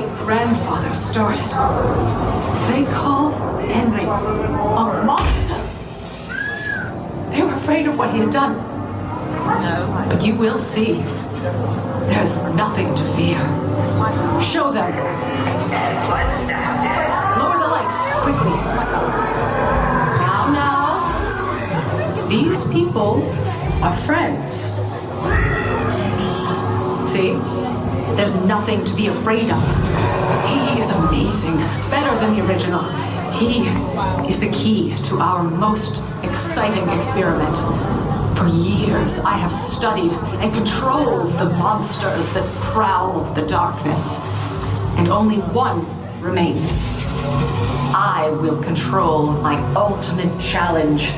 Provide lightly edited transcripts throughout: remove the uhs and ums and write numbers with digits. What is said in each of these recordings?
great-grandfather started. They called Henry a monster. They were afraid of what he had done. No. But you will see. There's nothing to fear. Show them. Lower the lights, quickly. Now. These people are friends. See? There's nothing to be afraid of. He is amazing. Better than the original. He is the key to our most exciting experiment. For years, I have studied and controlled the monsters that prowl the darkness. And only one remains. I will control my ultimate challenge.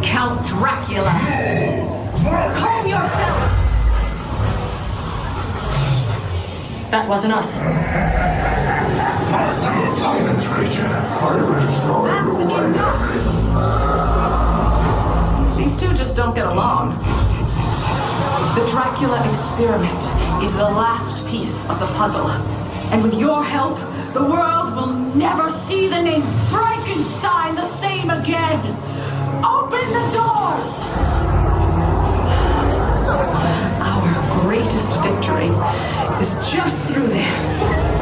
Count Dracula. Calm yourself! That wasn't us. Silence, creature. I will destroy you. These two just don't get along. The Dracula experiment is the last piece of the puzzle. And with your help, the world will never see the name Frankenstein the same again. Open the doors! Our greatest victory is just through there.